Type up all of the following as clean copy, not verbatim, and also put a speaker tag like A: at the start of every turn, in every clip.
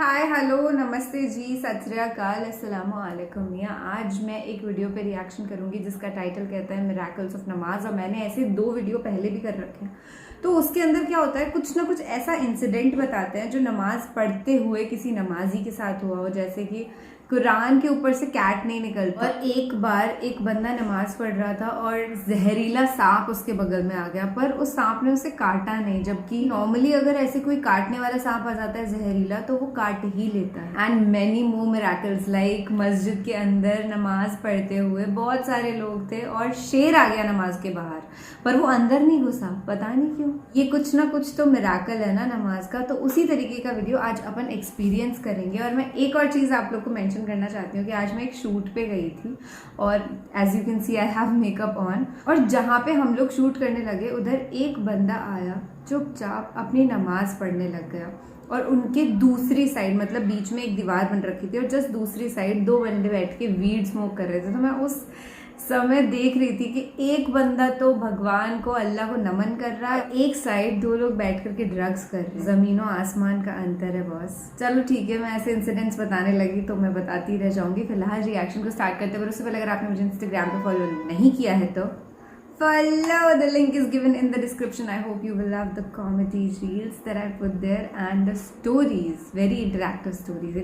A: Hi hello नमस्ते जी सत श्री अकाल अस्सलाम वालेकुम। आज मैं एक वीडियो पे रिएक्शन करूंगी जिसका टाइटल कहता है मिरेकल्स ऑफ नमाज, और मैंने ऐसे 2 वीडियो पहले भी कर रखे हैं। तो उसके अंदर क्या होता है, कुछ ना कुछ ऐसा इंसिडेंट बताते हैं जो नमाज पढ़ते हुए किसी नमाजी के साथ हुआ हो, जैसे कि कुरान के ऊपर से कैट नहीं निकलता। और एक बार एक बंदा नमाज पढ़ रहा था और जहरीला सांप उसके बगल में आ गया, पर उस सांप ने उसे काटा नहीं, जबकि नॉर्मली अगर ऐसे कोई काटने वाला सांप आ जाता है जहरीला तो वो काट ही लेता है। And many more miracles, like मस्जिद के अंदर नमाज पढ़ते हुए बहुत सारे लोग थे और शेर आ गया नमाज के बाहर, पर वो अंदर नहीं घुसा, पता नहीं क्यों। ये कुछ ना कुछ तो मिरेकल है ना नमाज का। तो उसी तरीके का वीडियो आज अपन एक्सपीरियंस करेंगे। और मैं एक और चीज़ आप लोग को मेंशन करना चाहती हूँ कि आज मैं एक शूट पे गई थी और as you can see I have makeup on, और जहाँ पे हम लोग शूट करने लगे उधर एक बंदा आया चुपचाप अपनी नमाज पढ़ने लग गया। और उनके दूसरी साइड, मतलब बीच में एक दीवार बन रखी थी और जस्ट दूसरी साइड 2 बंदे बैठ के वीड स्मोक कर रहे थे। तो मैं उस समय देख रही थी कि एक बंदा तो भगवान को, अल्लाह को नमन कर रहा है, एक साइड 2 लोग बैठ करके ड्रग्स कर रहे हैं। जमीनों आसमान का अंतर है बॉस। चलो ठीक है, मैं ऐसे इंसिडेंट्स बताने लगी तो मैं बताती रह जाऊंगी। फिलहाल रिएक्शन को स्टार्ट करते हुए उससे पहले अगर आपने मुझे इंस्टाग्राम पे फॉलो नहीं किया है तो follow, the link is given in the description. I hope you will love the comedy reels that I put there and the stories, very interactive stories.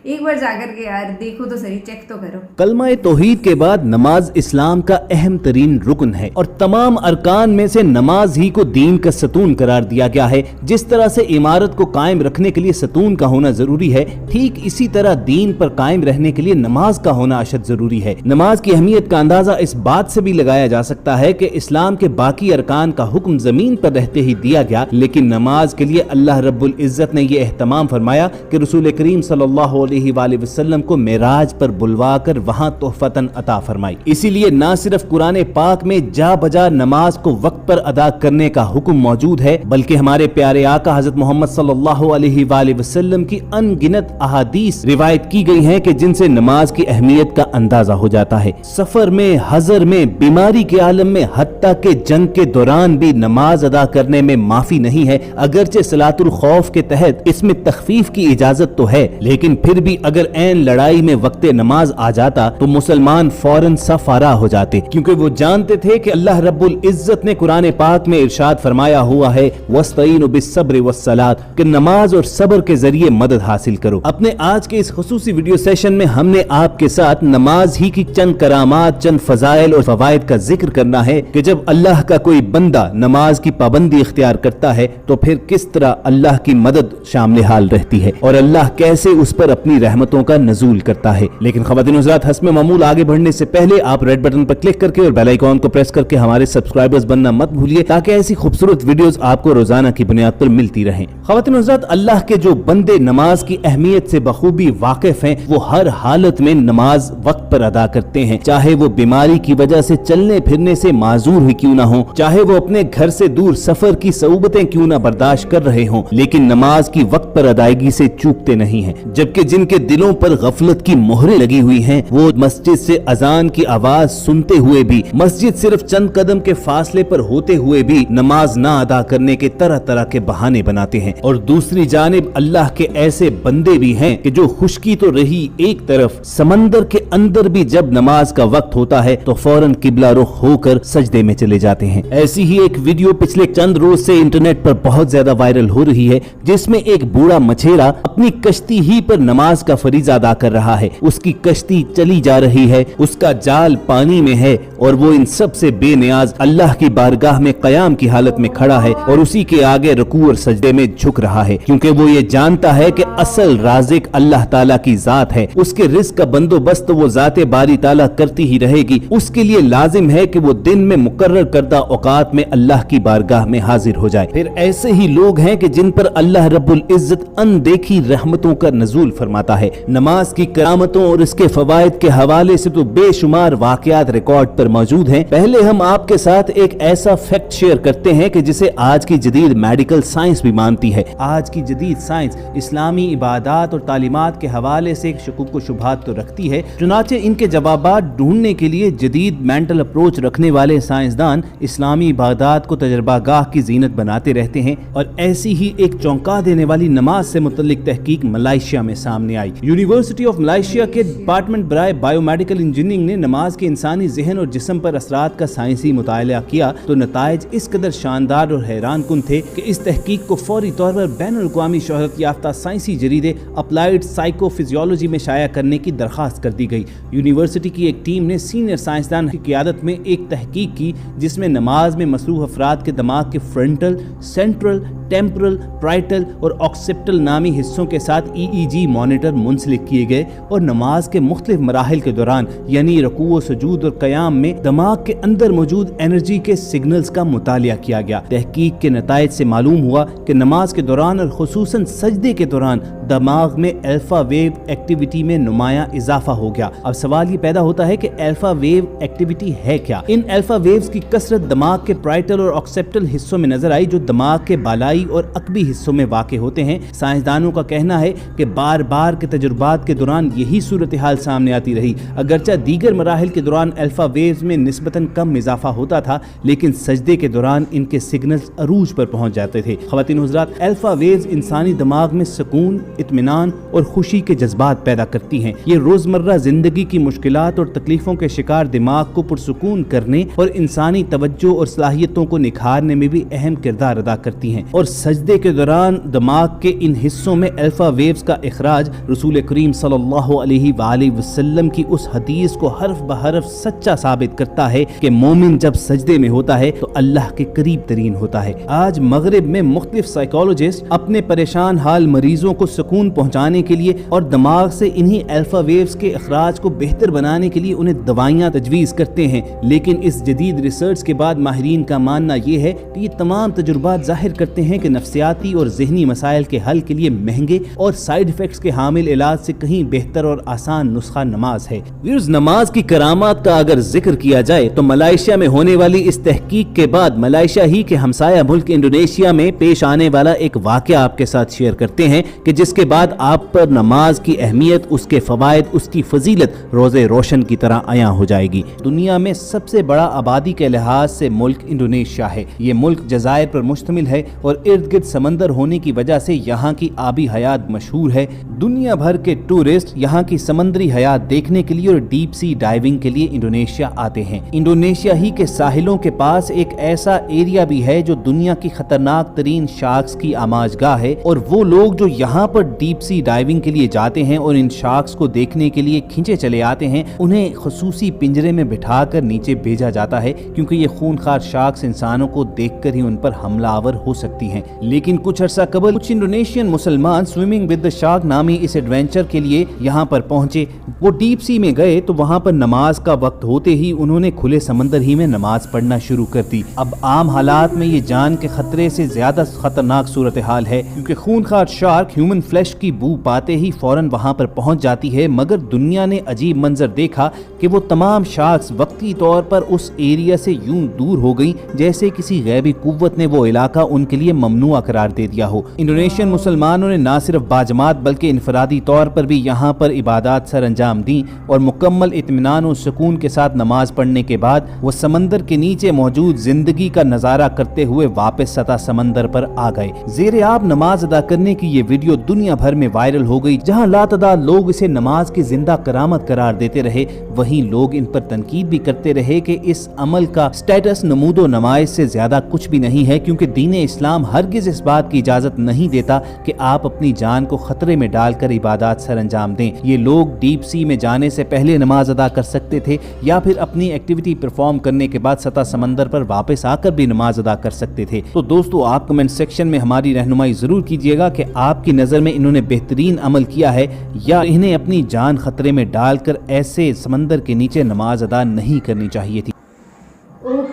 A: एक बार जाकर के यार देखो तो सही, चेक तो करो।
B: कलमा तौहीद के बाद नमाज इस्लाम का अहम तरीन रुकन है और तमाम अरकान में से नमाज ही को दीन का सतून करार दिया गया है। जिस तरह से इमारत को कायम रखने के लिए सतून का होना जरूरी है, ठीक इसी तरह दीन पर कायम रहने के लिए नमाज का होना अशद जरूरी है। नमाज की अहमियत का अंदाजा इस बात से भी लगाया जा सकता है कि इस्लाम के बाकी अरकान का हुक्म जमीन पर रहते ही दिया गया, लेकिन नमाज के लिए अल्लाह रब्बुल इज्जत ने यह एहतमाम फरमाया कि रसूल करीम सल्लल्लाहु अलैहि वसल्लम को मेराज पर बुलवाकर वहां तोहफतन अता फरमाई। इसीलिए न सिर्फ कुरान पाक में जा बजा नमाज को वक्त पर अदा करने का हुक्म मौजूद है, बल्कि हमारे प्यारे आका हजरत मोहम्मद सल्लल्लाहु अलैहि वसल्लम की अनगिनत अहादीस रिवायत की गई हैं कि जिनसे नमाज की अहमियत का अंदाजा हो जाता है। सफर में, हजर में, बीमारी के आलम में, हत्ता के जंग के दौरान भी नमाज अदा करने में माफी नहीं है। अगरचे सलातुल खौफ के तहत इसमें तखफीफ की इजाजत तो है, लेकिन फिर भी अगर ऐन लड़ाई में वक्त नमाज आ जाता तो मुसलमान फौरन सफारा हो जाते, क्योंकि वो जानते थे कि अल्लाह रब्बुल इज्जत ने कुरान पाक में इरशाद फरमाया हुआ है वस्तईनु बिस्सब्र वस्सलात, कि नमाज और सब्र के जरिए मदद हासिल करो। अपने आज के इस खुसूसी वीडियो सेशन में हमने आपके साथ नमाज ही की चंद करामात, चंद फजाइल और फवाइद का जिक्र करना है कि जब अल्लाह का कोई बंदा नमाज की पाबंदी इख्तियार करता है तो फिर किस तरह अल्लाह की मदद शामिल हाल रहती है और अल्लाह कैसे उस पर अपनी रहमतों का नजूल करता है। लेकिन ख़वातीन हज़रात, हस्ब मामूल आगे बढ़ने से पहले आप रेड बटन पर क्लिक करके और बेल आइकॉन को प्रेस करके हमारे सब्सक्राइबर्स बनना मत भूलिए, ताकि ऐसी खूबसूरत वीडियोस आपको रोजाना की बुनियाद पर मिलती रहें। ख़वातीन हज़रात, अल्लाह के जो बंदे नमाज की अहमियत से बखूबी वाकिफ हैं, वो हर हालत में नमाज वक्त पर अदा करते हैं, चाहे वो बीमारी की वजह से चलने फिरने से माजूर ही क्यों ना हो, चाहे वो अपने घर से दूर सफर की सऊबतें क्यों ना बर्दाश्त कर रहे हों, लेकिन नमाज की वक्त पर अदायगी से चूकते नहीं हैं। जबकि जिनके दिलों पर गफलत की मोहरें लगी हुई हैं, वो मस्जिद से अजान की आवाज सुनते हुए भी, मस्जिद सिर्फ चंद कदम के फासले पर होते हुए भी नमाज ना अदा करने के तरह तरह के बहाने बनाते हैं। और दूसरी जानिब अल्लाह के ऐसे बंदे भी हैं कि जो खुशकी तो रही एक तरफ, समंदर के अंदर भी जब नमाज का वक्त होता है तो फौरन किबला रुख होकर सजदे में चले जाते हैं। ऐसी ही एक वीडियो पिछले चंद रोज से इंटरनेट पर बहुत ज्यादा वायरल हो रही है, जिसमें एक बूढ़ा मछेरा अपनी कश्ती ही पर नमाज का फरीज़ा अदा कर रहा है। उसकी कश्ती चली जा रही है, उसका जाल पानी में है और वो इन सब से बेनियाज अल्लाह की बारगाह में कयाम की हालत में खड़ा है और उसी के आगे रुकू और सजदे में झुक रहा है, क्योंकि वो ये जानता है कि असल राज़िक अल्लाह ताला की जात है। उसके रिज़्क़ का बंदोबस्त वो जाते बारी ताला करती ही रहेगी। उसके लिए लाजिम है कि वो दिन में मुकर्रर करदा औकात में अल्लाह की बारगाह में हाजिर हो जाए। फिर ऐसे ही लोग हैं कि जिन पर अल्लाह रब्बुल इज्जत अनदेखी रहमतों का नजूल फरमाता है। नमाज की करामतों और इसके फवाइद के हवाले से तो बेशुमार वाकयात रिकॉर्ड पर मौजूद हैं। पहले हम आपके साथ एक ऐसा फैक्ट शेयर करते हैं कि जिसे आज की जदीद मेडिकल साइंस भी मानती है। आज की जदीद साइंस इस्लामी इबादात और तालीमात के हवाले से शुकूक व शुबहात तो रखती है, चुनाचे इनके जवाबात ढूंढने के लिए जदीद मेंटल अप्रोच रखने आने वाले साइंसदान इस्लामी बागदाद को तजर्बा गाह की जीनत बनाते रहते हैं और ऐसी ही एक चौंका देने वाली नमाज से मुतल्लिक तहकीक मलाइशिया में सामने आई। यूनिवर्सिटी ऑफ मलाइशिया के डिपार्टमेंट बराए बायोमेडिकल इंजीनियरिंग ने नमाज के इंसानी जहन और जिस्म पर असरात का साइंसी मुताला किया तो नताइज इस कदर शानदार और हैरान कुन थे कि इस तहकीक को फौरी तौर पर बैनुल-अक़वामी शोहरत याफ्ता साइंसी जरीदे अप्लाइड साइकोफिजियोलॉजी में शाया करने की दरख्वास्त कर दी गई। यूनिवर्सिटी की एक टीम ने सीनियर साइंसदान की क़ियादत में एक तहकीक की जिसमें नमाज में मसरूफ़ अफराद के दिमाग के फ्रंटल, सेंट्रल, टेम्परल, प्राइटल और ऑक्सिपिटल नामी हिस्सों के साथ EEG मॉनिटर मुंसलिक किए गए और नमाज के मुख्तलिफ मराहिल के दौरान यानी रुकू, सुजूद और क़याम में दिमाग के अंदर मौजूद एनर्जी के सिग्नल्स का मुतालिया किया गया। तहकीक के नताइज से मालूम हुआ कि नमाज के दौरान और खुसूसन सजदे के दौरान दिमाग में अल्फा वेव एक्टिविटी में नुमायां इजाफा हो गया। अब सवाल ये पैदा होता है कि अल्फा वेव एक्टिविटी है क्या? इन अल्फा वेव्स की कसरत दिमाग के प्राइटल और ऑक्सिपिटल हिस्सों में नजर आई जो दिमाग के बालाई और अकबी हिस्सों में वाक़ होते हैं। साइंसदानों का कहना है कि बार बार के तजुर्बात के दौरान यही सूरत हाल सामने आती रही। अगरचे दीगर मराहिल के दौरान अल्फा वेव्स में निस्बतन कम इजाफा होता था लेकिन सजदे के दौरान इनके सिग्नल्स अरूज पर पहुंच जाते थे। ख़वातीन हुज़रात, अल्फा वेव्स इंसानी दिमाग में सुकून, इत्मीनान और खुशी के जज्बात पैदा करती हैं। ये रोजमर्रा जिंदगी की मुश्किलात और तकलीफों के शिकार दिमाग को पुरसुकून करने और इंसानी तवज्जो और सलाहियतों को निखारने में भी अहम किरदार अदा करती हैं। और सजदे के दौरान दिमाग के इन हिस्सों में अल्फा वेव्स का इखराज रसूल करीम सल्लल्लाहु अलैहि वसल्लम की उस हदीस को हर्फ बहर्फ सच्चा साबित करता है कि मोमिन जब सजदे में होता है तो अल्लाह के करीब तरीन होता है। आज मगरिब में मुख्तलिफ साइकोलॉजिस्ट अपने परेशान हाल मरीजों को सुकून पहुंचाने के लिए और दिमाग से इन्हीं अल्फा वेव्स के इखराज को बेहतर बनाने के लिए उन्हें दवाइयां तजवीज़ करते हैं। लेकिन इस जदीद रिसर्च के बाद माहिरीन का मानना यह है कि ये तमाम तजुर्बात जाहिर करते हैं कि नफ्सियाती और ज़हनी मसाइल के हल के लिए महंगे और साइड इफेक्ट्स के हामिल इलाज से कहीं बेहतर और आसान नुस्खा नमाज है। व्यूअर्स, नमाज की करामात का अगर जिक्र किया जाए तो मलाइशिया में होने वाली इस तहकीक के बाद मलाइशिया ही के हमसाया मुल्क इंडोनेशिया में पेश आने वाला एक वाक़या आपके साथ शेयर करते हैं कि जिसके बाद आप पर नमाज की अहमियत, उसके फवायद, उसकी फजीलत रोज़े रोशन की तरह आया हो जाएगी। दुनिया में सबसे बड़ा आबादी के लिहाज से मुल्क इंडोनेशिया है। ये मुल्क जज़ायर पर मुश्तमिल है और इर्द गिर्द समंदर होने की वजह से यहाँ की आबी हयात मशहूर है। दुनिया भर के टूरिस्ट यहाँ की समंदरी हयात देखने के लिए और डीप सी डाइविंग के लिए इंडोनेशिया आते हैं। इंडोनेशिया ही के साहिलों के पास एक ऐसा एरिया भी है जो दुनिया की खतरनाक तरीन शार्क्स की आमाजगाह है और वो लोग जो यहाँ पर डीप सी डाइविंग के लिए जाते हैं और इन शार्क्स को देखने के लिए खींचे चले आते हैं, उन्हें खसूसी पिंजरे में बिठा कर नीचे भेजा जाता है क्योंकि ये खूनखार शार्क्स इंसानों को देखकर ही उन पर हमलावर हो सकती हैं। लेकिन कुछ अर्सा कबल कुछ इंडोनेशियन मुसलमान स्विमिंग विद द शार्क नामी इस एडवेंचर के लिए यहाँ पर पहुंचे। वो डीप सी में गए तो वहाँ पर नमाज का वक्त होते ही उन्होंने खुले समंदर ही में नमाज पढ़ना शुरू कर दी। अब आम हालात में ये जान के खतरे से ज्यादा खतरनाक सूरत हाल है क्योंकि खूनखार शार्क ह्यूमन फ्लैश की बू पाते ही फौरन वहाँ पर पहुँच जाती है। मगर दुनिया ने अजीब मंजर देखा कि वो तमाम शार्क्स वक्ती तौर पर उस एरिया से यूं दूर हो गई जैसे किसी गैबी कुव्वत ने वो इलाका उनके लिए ममनुआ करार दे दिया हो। इंडोनेशियन मुसलमानों ने न सिर्फ बाजमात बल्कि इनफरादी तौर पर भी यहाँ पर इबादत सर अंजाम दी और मुकम्मल इत्मीनान और सुकून के साथ नमाज पढ़ने के बाद वो समंदर के नीचे मौजूद जिंदगी का नजारा करते हुए वापस सतह समंदर पर आ गए। ज़ेरे आब नमाज अदा करने की ये वीडियो दुनिया भर में वायरल हो गई। जहाँ लातदाद लोग इसे नमाज की जिंदा करामत करार देते रहे, वहीं लोग इन पर तनकीद भी करते रहे कि इस अमल का स्टेटस नमूदो नमाइश से ज्यादा कुछ भी नहीं है क्योंकि दीन इस्लाम हरगिज इस बात की इजाजत नहीं देता कि आप अपनी जान को खतरे में डालकर इबादत सर अंजाम दें। ये लोग डीप सी में जाने से पहले नमाज अदा कर सकते थे या फिर अपनी एक्टिविटी परफॉर्म करने के बाद सतह समंदर पर वापस आकर भी नमाज अदा कर सकते थे। तो दोस्तों, आप कमेंट सेक्शन में हमारी रहनुमाई जरूर कीजिएगा कि आपकी नजर में इन्होंने बेहतरीन अमल किया है या इन्हें अपनी जान खतरे में डालकर ऐसे समंदर के नीचे नमाज अदा नहीं करनी चाहिए थी।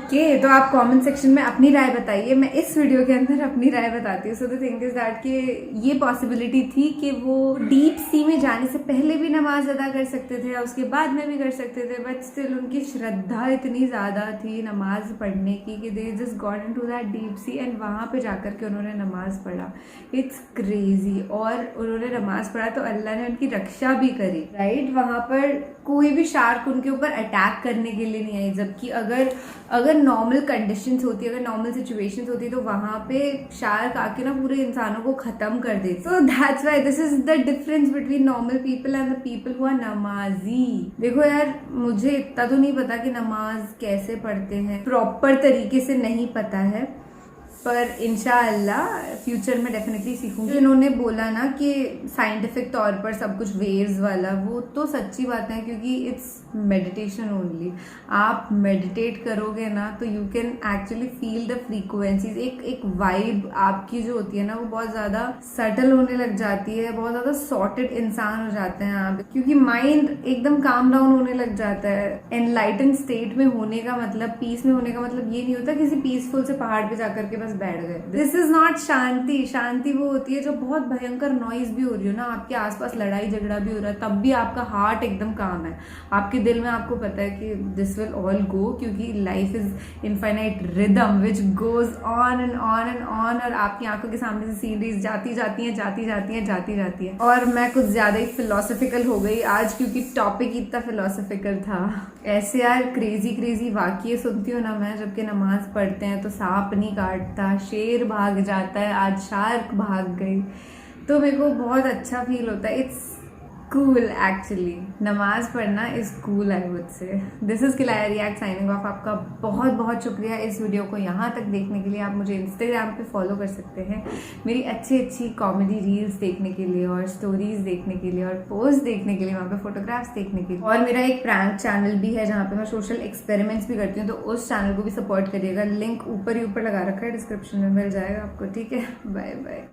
A: ओके, तो आप कमेंट सेक्शन में अपनी राय बताइए, मैं इस वीडियो के अंदर अपनी राय बताती हूँ। So the thing is that कि ये पॉसिबिलिटी थी कि वो डीप सी में जाने से पहले भी नमाज अदा कर सकते थे, उसके बाद में भी कर सकते थे, बट स्टिल उनकी श्रद्धा इतनी ज़्यादा थी नमाज पढ़ने की कि they just got into that deep sea and वहाँ पे जाकर के उन्होंने नमाज पढ़ा। It's crazy. और उन्होंने नमाज पढ़ा तो अल्लाह ने उनकी रक्षा भी करी, राइट। वहाँ पर कोई भी शार्क उनके ऊपर अटैक करने के लिए नहीं आई, जबकि अगर नॉर्मल कंडीशंस होती, अगर नॉर्मल सिचुएशंस होती तो वहाँ पे शार्क आके ना पूरे इंसानों को खत्म कर देते। So that's why this is the difference between normal people and the people who are नमाजी। देखो यार, मुझे इतना तो नहीं पता कि नमाज कैसे पढ़ते हैं, प्रॉपर तरीके से नहीं पता है, पर इंशाअल्लाह फ्यूचर में डेफिनेटली सीखूंगी। इन्होंने बोला ना कि साइंटिफिक तौर पर सब कुछ वेव्स वाला, वो तो सच्ची बात है, क्योंकि इट्स मेडिटेशन ओनली। आप मेडिटेट करोगे ना तो you can actually feel the frequencies. एक वाइब आपकी जो होती है ना, वो बहुत ज़्यादा सटल होने लग जाती है, बहुत ज़्यादा सॉर्टेड इंसान हो जाते हैं आप, क्योंकि माइंड एकदम काम डाउन होने लग जाता है। एनलाइटन स्टेट में होने का मतलब, पीस में होने का मतलब ये नहीं होता किसी पीसफुल से पहाड़ पे जाकर के बस बैठ गए। दिस इज नॉट शांति। शांति वो होती है जो बहुत भयंकर नॉइज भी हो रही हो ना, आपके आसपास लड़ाई झगड़ा भी हो रहा है, तब भी आपका हार्ट एकदम काम है, आपके दिल में आपको पता है कि दिस विल ऑल गो, क्योंकि life is infinite rhythm which goes on and on and on, और आपकी आंखों के सामने से सीनरीज जाती जाती है। और मैं कुछ ज्यादा ही फिलोसफिकल हो गई आज, क्योंकि टॉपिक इतना फिलोसफिकल था। ऐसे यार क्रेजी वाक़ये सुनती हूँ ना मैं, जबकि नमाज पढ़ते हैं तो सांप नहीं काटता, शेर भाग जाता है, आज शार्क भाग गई, तो मेरे को बहुत अच्छा फील होता है। इट्स कूल एक्चुअली, नमाज पढ़ना is cool I would say. This is किलाया रिएक्ट साइनिंग ऑफ। आपका बहुत बहुत शुक्रिया इस वीडियो को यहाँ तक देखने के लिए। आप मुझे इंस्टाग्राम पे फॉलो कर सकते हैं मेरी अच्छी कॉमेडी रील्स देखने के लिए, और स्टोरीज देखने के लिए, और पोस्ट देखने के लिए, वहाँ पे फोटोग्राफ्स देखने के लिए। और मेरा एक प्रैंक चैनल भी है जहाँ पे मैं सोशल एक्सपेरिमेंट्स भी करती हूँ, तो उस चैनल को भी सपोर्ट करिएगा। लिंक ऊपर ही ऊपर लगा रखा है, डिस्क्रिप्शन में मिल जाएगा आपको, ठीक है। Bye bye.